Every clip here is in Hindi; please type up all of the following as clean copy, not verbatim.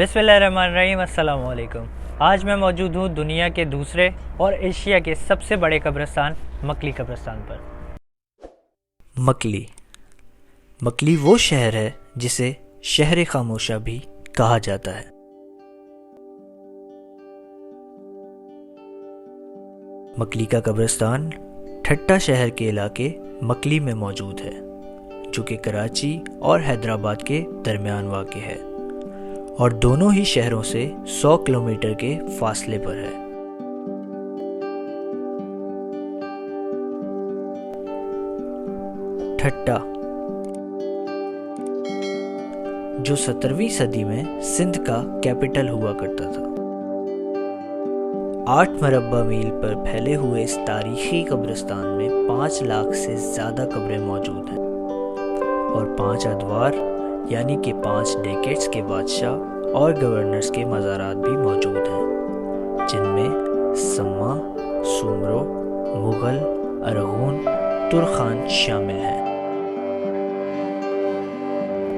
बिस्मिल्लाहिर्रहमानिर्रहीम। अस्सलाम वालेकुम। आज मैं मौजूद हूँ दुनिया के दूसरे और एशिया के सबसे बड़े कब्रिस्तान मकली कब्रिस्तान पर। मकली वो शहर है जिसे शहर खामोशा भी कहा जाता है। मकली का कब्रिस्तान ठट्टा शहर के इलाके मकली में मौजूद है, जो कि कराची और हैदराबाद के दरमियान वाक़ है और दोनों ही शहरों से 100 किलोमीटर के फासले पर है। ठट्टा, जो 17वीं सदी में सिंध का कैपिटल हुआ करता था। 8 मरबा मील पर फैले हुए इस तारीखी कब्रिस्तान में 5 लाख से ज़्यादा कब्रें मौजूद हैं और 5 अदवार यानी कि 5 डेकेड्स के बादशाह और गवर्नर्स के मज़ारात भी मौजूद हैं, जिनमें सम्मा, सुमरो, मुग़ल, अरगून, तुर्खान शामिल हैं।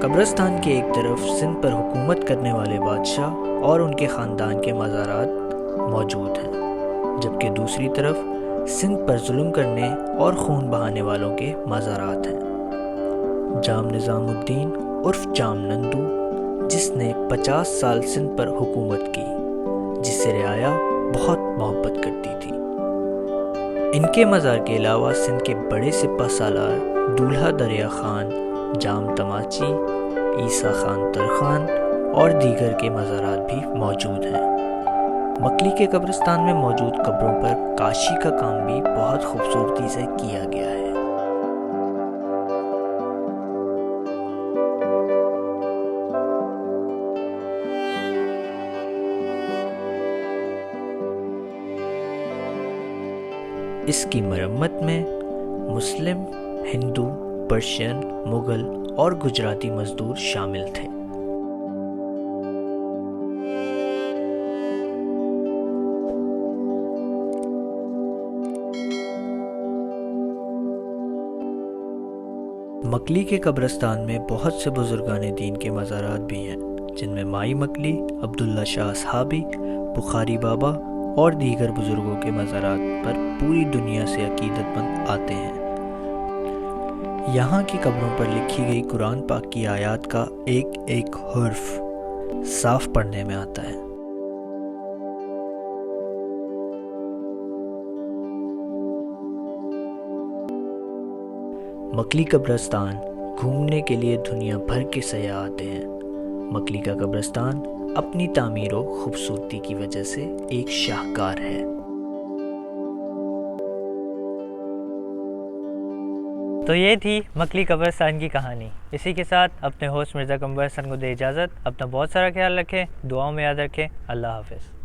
कब्रिस्तान के एक तरफ सिंध पर हुकूमत करने वाले बादशाह और उनके ख़ानदान के मज़ारात मौजूद हैं, जबकि दूसरी तरफ सिंध पर जुल्म करने और खून बहाने वालों के मज़ारात हैं। जाम निज़ामुद्दीन उर्फ जाम नंदू, जिसने 50 साल सिंध पर हुकूमत की, जिससे रियाया बहुत मोहब्बत करती थी। इनके मज़ार के अलावा सिंध के बड़े सिपह सालार दूल्हा दरिया खान, जाम तमाची, ईसा खान तरखान और दीगर के मज़ारात भी मौजूद हैं। मकली के कब्रिस्तान में मौजूद कब्रों पर काशी का काम भी बहुत खूबसूरती से किया गया है। इसकी मरम्मत में मुस्लिम, हिंदू, पर्शियन, मुग़ल और गुजराती मजदूर शामिल थे। मकली के कब्रिस्तान में बहुत से बुजुर्गाने दीन के मज़ारात भी हैं, जिनमें माई मकली, अब्दुल्ला शाह असहाबी, बुखारी बाबा और दीगर बुजुर्गों के मज़ारात पर पूरी दुनिया से अकीदतमंद आते हैं। यहाँ की कब्रों पर लिखी गई कुरान पाक की आयत का एक एक हर्फ साफ पढ़ने में आता है। मकली कब्रिस्तान घूमने के लिए दुनिया भर के सयाह आते हैं। मकली का कब्रिस्तान अपनी तामीर और खूबसूरती की वजह से एक शाहकार है। तो ये थी मकली कब्रिस्तान की कहानी। इसी के साथ अपने होस्ट मिर्ज़ा कमर हसन को दे इजाज़त। अपना बहुत सारा ख्याल रखें, दुआओं में याद रखें। अल्लाह हाफ़िज़।